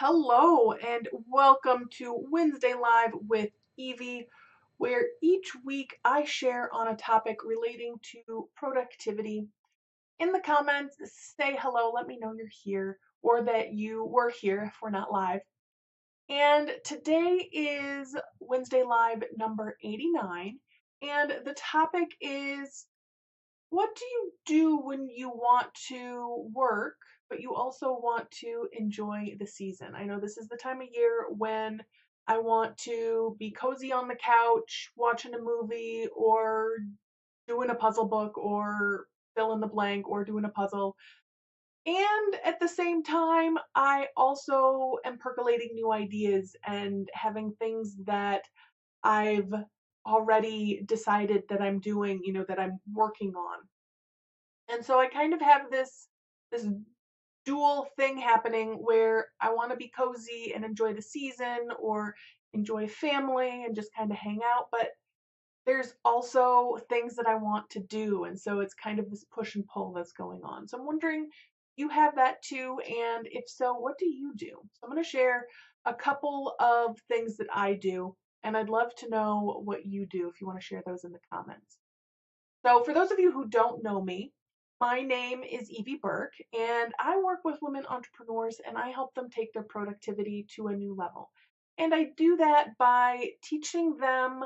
Hello and welcome to Wednesday Live with Evie, where each week I share on a topic relating to productivity. In the comments, say hello, let me know you're here or that you were here if we're not live. And today is Wednesday Live number 89, and the topic is what do you do when you want to work, but you also want to enjoy the season? I know this is the time of year when I want to be cozy on the couch, watching a movie, or doing a puzzle book, or fill in the blank, or doing a puzzle. And at the same time, I also am percolating new ideas and having things that I've already decided that I'm doing, that I'm working on. And so I kind of have this dual thing happening where I want to be cozy and enjoy the season or enjoy family and just kind of hang out, but there's also things that I want to do, and so it's kind of this push and pull that's going on. So I'm wondering, you have that too, and if so, what do you do? So I'm going to share a couple of things that I do, and I'd love to know what you do if you want to share those in the comments. So, for those of you who don't know me, my name is Evie Burke, and I work with women entrepreneurs and I help them take their productivity to a new level. And I do that by teaching them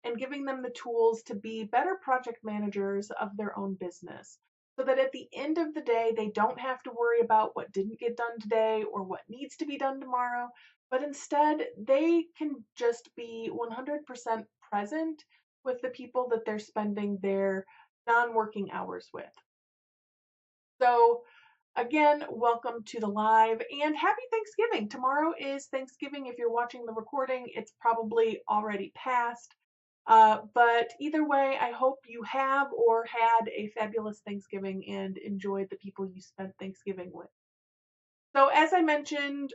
and giving them the tools to be better project managers of their own business. So that at the end of the day, they don't have to worry about what didn't get done today or what needs to be done tomorrow, but instead they can just be 100% present with the people that they're spending their non-working hours with. So again, welcome to the live and happy Thanksgiving. Tomorrow is Thanksgiving. If you're watching the recording, it's probably already passed. But either way, I hope you have or had a fabulous Thanksgiving and enjoyed the people you spent Thanksgiving with. So as I mentioned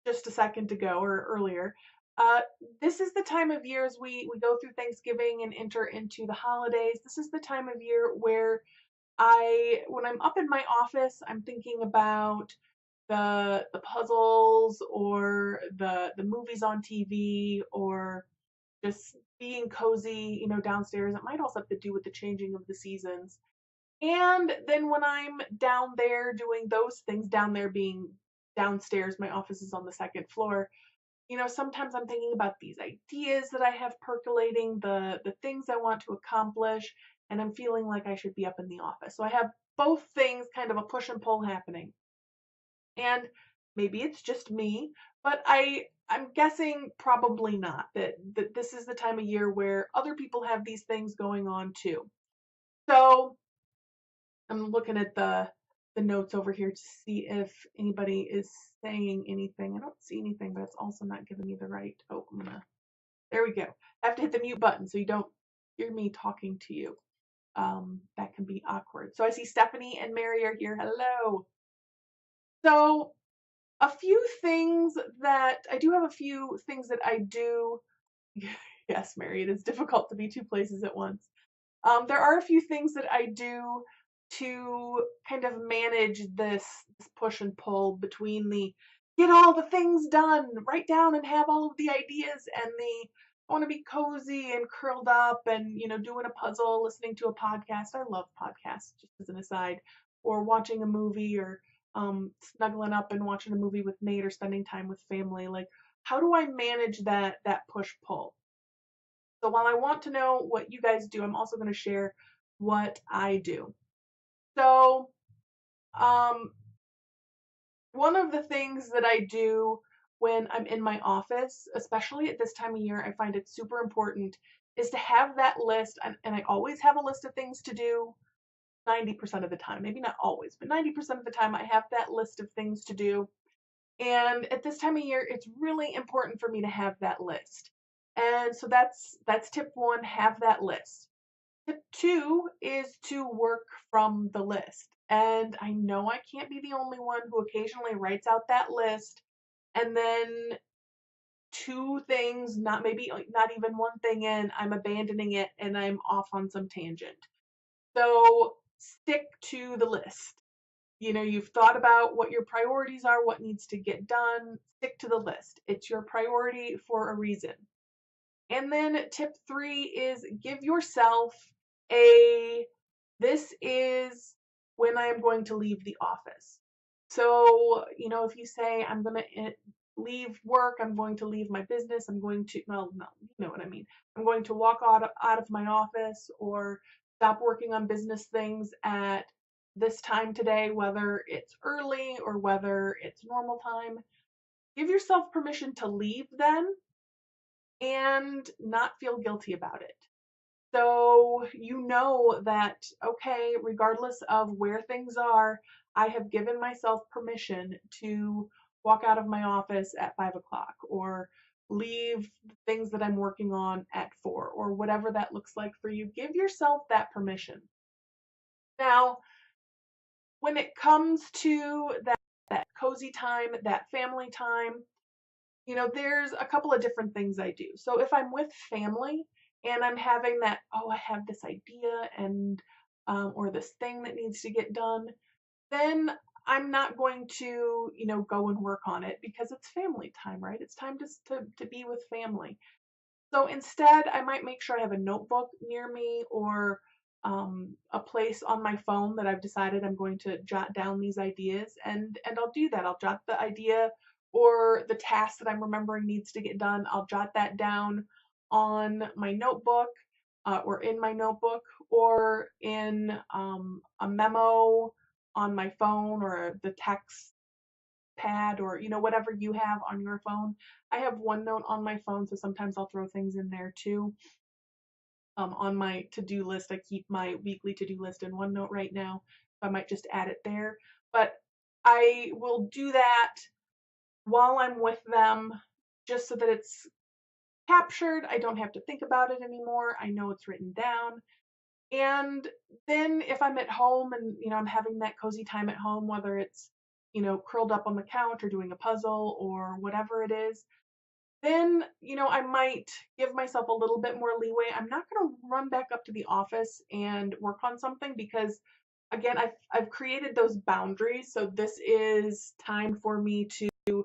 just a second ago or earlier, uh, this is the time of year as we go through Thanksgiving and enter into the holidays. This is the time of year where when I'm up in my office, I'm thinking about the puzzles or the movies on TV or just being cozy, downstairs. It might also have to do with the changing of the seasons. And then when I'm down there doing those things, down there being downstairs, my office is on the second floor. Sometimes I'm thinking about these ideas that I have percolating, the things I want to accomplish, and I'm feeling like I should be up in the office. So I have both things, kind of a push and pull happening. And maybe it's just me, but I'm guessing probably not that this is the time of year where other people have these things going on too. So I'm looking at the notes over here to see if anybody is saying anything. I don't see anything, but it's also not giving me the right. Oh, there we go. I have to hit the mute button so you don't hear me talking to you. That can be awkward. So I see Stephanie and Mary are here. Hello. So a few things that I do have a few things that I do. Yes, Mary, it is difficult to be two places at once. There are a few things that I do to kind of manage this push and pull between the get all the things done, write down and have all of the ideas, and the I want to be cozy and curled up and doing a puzzle, listening to a podcast. I love podcasts, just as an aside, or watching a movie or snuggling up and watching a movie with Nate or spending time with family. Like, how do I manage that push pull? So while I want to know what you guys do, I'm also going to share what I do. So, um, one of the things that I do when I'm in my office, especially at this time of year, I find it super important, is to have that list. And I always have a list of things to do 90% of the time. Maybe not always, but 90% of the time I have that list of things to do. And at this time of year, it's really important for me to have that list. And so that's tip one, have that list. Tip two is to work from the list. And I know I can't be the only one who occasionally writes out that list and then two things, not maybe not even one thing in, I'm abandoning it and I'm off on some tangent. So stick to the list. You've thought about what your priorities are, what needs to get done, stick to the list. It's your priority for a reason. And then tip 3 is give yourself a this is when I am going to leave the office. So, if you say I'm going to leave work, I'm going to leave my business, I'm going to, well, no, you know what I mean. I'm going to walk out of my office or stop working on business things at this time today, whether it's early or whether it's normal time. Give yourself permission to leave then and not feel guilty about it. So you know that, okay, regardless of where things are, I have given myself permission to walk out of my office at 5 o'clock or leave things that I'm working on at 4 or whatever that looks like for you. Give yourself that permission. Now, when it comes to that cozy time, that family time, there's a couple of different things I do. So if I'm with family and I'm having that, oh, I have this idea and or this thing that needs to get done, then I'm not going to, go and work on it because it's family time, right? It's time to be with family. So instead, I might make sure I have a notebook near me or a place on my phone that I've decided I'm going to jot down these ideas, and I'll do that. I'll jot the idea or the task that I'm remembering needs to get done. I'll jot that down on my notebook or in my notebook or in a memo on my phone or the text pad or whatever you have on your phone. I have OneNote on my phone, so sometimes I'll throw things in there too. On my to-do list, I keep my weekly to-do list in OneNote right now. So I might just add it there. But I will do that while I'm with them just so that it's captured. I don't have to think about it anymore. I know it's written down. And then if I'm at home and I'm having that cozy time at home, whether it's curled up on the couch or doing a puzzle or whatever it is, then I might give myself a little bit more leeway. I'm not going to run back up to the office and work on something because again, I've created those boundaries. So this is time for me to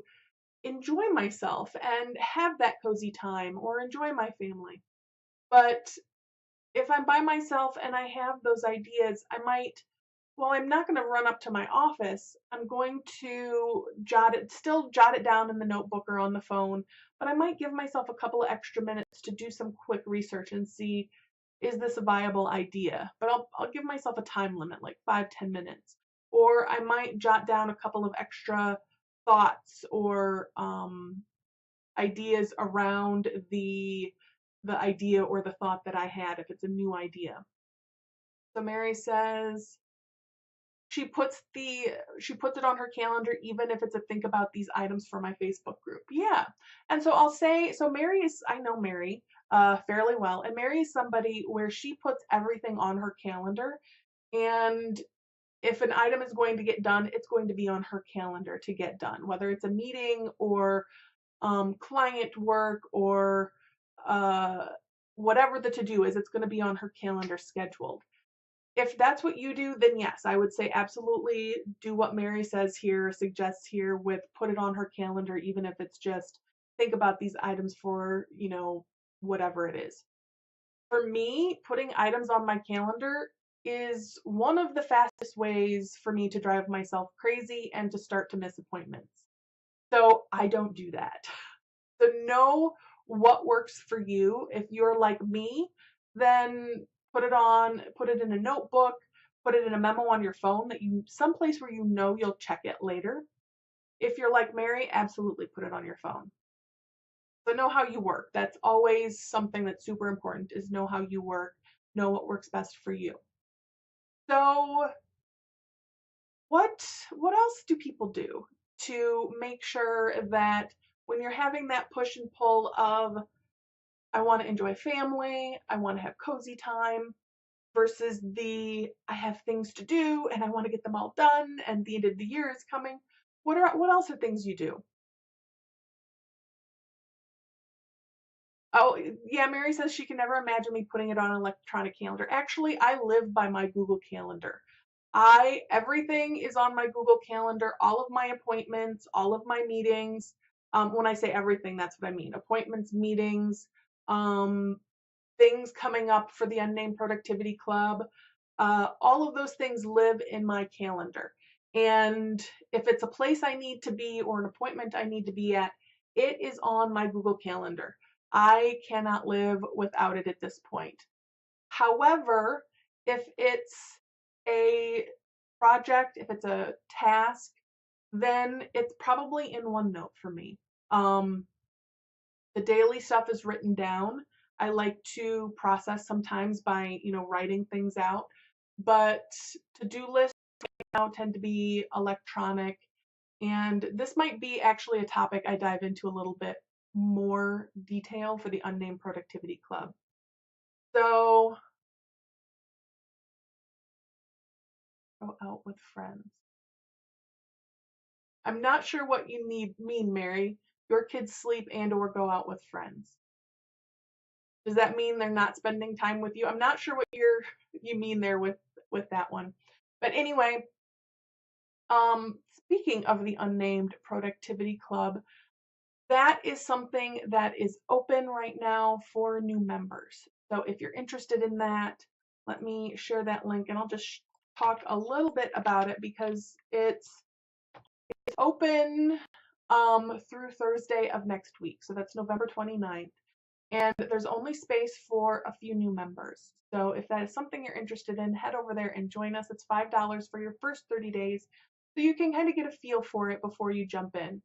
enjoy myself and have that cozy time or enjoy my family. But if I'm by myself and I have those ideas, I might, well, I'm not going to run up to my office. I'm going to still jot it down in the notebook or on the phone, but I might give myself a couple of extra minutes to do some quick research and see, is this a viable idea? But I'll give myself a time limit, like 5-10 minutes. Or I might jot down a couple of extra thoughts or ideas around the idea or the thought that I had if it's a new idea. So Mary says she puts it on her calendar even if it's a think about these items for my Facebook group. Yeah. And so I'll say, so I know Mary fairly well, and Mary is somebody where she puts everything on her calendar, and if an item is going to get done, it's going to be on her calendar to get done, whether it's a meeting or client work or uh, whatever the to-do is, it's going to be on her calendar scheduled. If that's what you do, then yes, I would say absolutely do what Mary says here, suggests here with put it on her calendar, even if it's just think about these items for, whatever it is. For me, putting items on my calendar is one of the fastest ways for me to drive myself crazy and to start to miss appointments. So I don't do that. So know what works for you. If you're like me, then put it in a notebook, put it in a memo on your phone someplace where you'll check it later. If you're like Mary, absolutely put it on your phone. So know how you work. That's always something that's super important is know how you work, know what works best for you. So what else do people do to make sure that when you're having that push and pull of I want to enjoy family, I want to have cozy time versus I have things to do and I want to get them all done and the end of the year is coming. What else are things you do? Oh, yeah, Mary says she can never imagine me putting it on an electronic calendar. Actually, I live by my Google Calendar. Everything is on my Google Calendar, all of my appointments, all of my meetings. When I say everything, that's what I mean. Appointments, meetings, um, things coming up for the Unnamed Productivity Club. All of those things live in my calendar. And if it's a place I need to be or an appointment I need to be at, it is on my Google Calendar. I cannot live without it at this point. However, if it's a project, if it's a task, then it's probably in OneNote for me. Um, the daily stuff is written down. I like to process sometimes by, writing things out, but to-do lists now tend to be electronic. And this might be actually a topic I dive into a little bit more detail for the Unnamed Productivity Club. So, go out with friends. I'm not sure what you mean, Mary. Your kids sleep and or go out with friends. Does that mean they're not spending time with you? I'm not sure what you mean there with that one. But anyway, speaking of the Unnamed Productivity Club, that is something that is open right now for new members. So if you're interested in that, let me share that link and I'll just talk a little bit about it because it's open through Thursday of next week. So that's November 29th. And there's only space for a few new members. So if that is something you're interested in, head over there and join us. It's $5 for your first 30 days. So you can kind of get a feel for it before you jump in.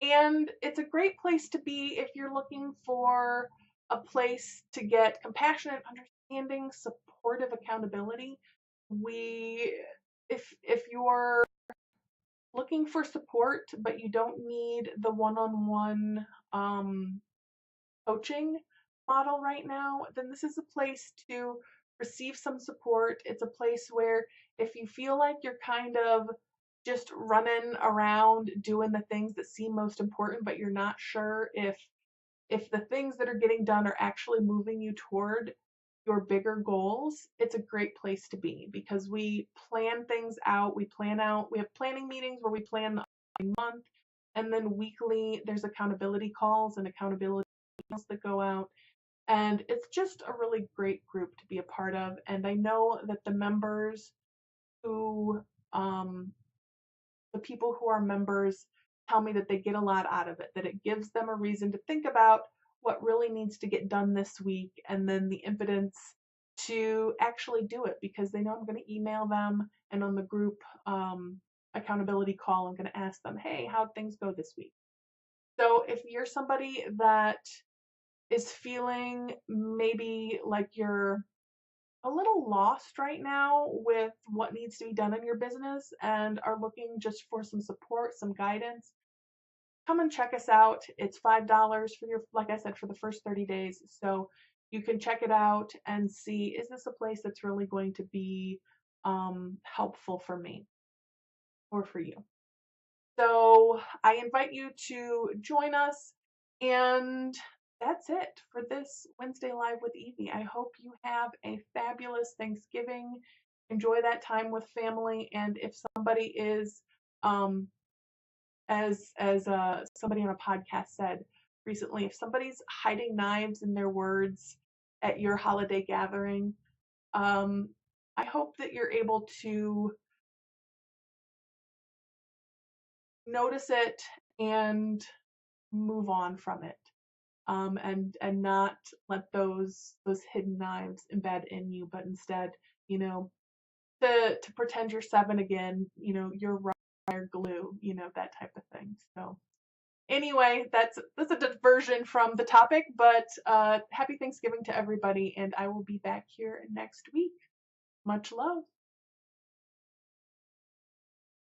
And it's a great place to be if you're looking for a place to get compassionate understanding, supportive accountability. If you're looking for support, but you don't need the one-on-one coaching model right now, then this is a place to receive some support. It's a place where if you feel like you're kind of just running around doing the things that seem most important, but you're not sure if the things that are getting done are actually moving you toward your bigger goals, it's a great place to be because we plan things out. We have planning meetings where we plan the month, and then weekly there's accountability calls and accountability emails that go out. And it's just a really great group to be a part of. And I know that who, the people who are members tell me that they get a lot out of it, that it gives them a reason to think about what really needs to get done this week and then the impotence to actually do it because they know I'm going to email them and on the group accountability call, I'm going to ask them, hey, how'd things go this week? So if you're somebody that is feeling maybe like you're a little lost right now with what needs to be done in your business and are looking just for some support, some guidance, come and check us out. It's $5 for like I said, for the first 30 days. So you can check it out and see, is this a place that's really going to be helpful for me or for you? So I invite you to join us, and that's it for this Wednesday Live with Evie. I hope you have a fabulous Thanksgiving. Enjoy that time with family, and if somebody is, as somebody on a podcast said recently, if somebody's hiding knives in their words at your holiday gathering, I hope that you're able to notice it and move on from it, and not let those hidden knives embed in you, but instead, to pretend you're 7 again, you're wire glue, that type of thing. So anyway, that's a diversion from the topic, but happy Thanksgiving to everybody, and I will be back here next week. Much love.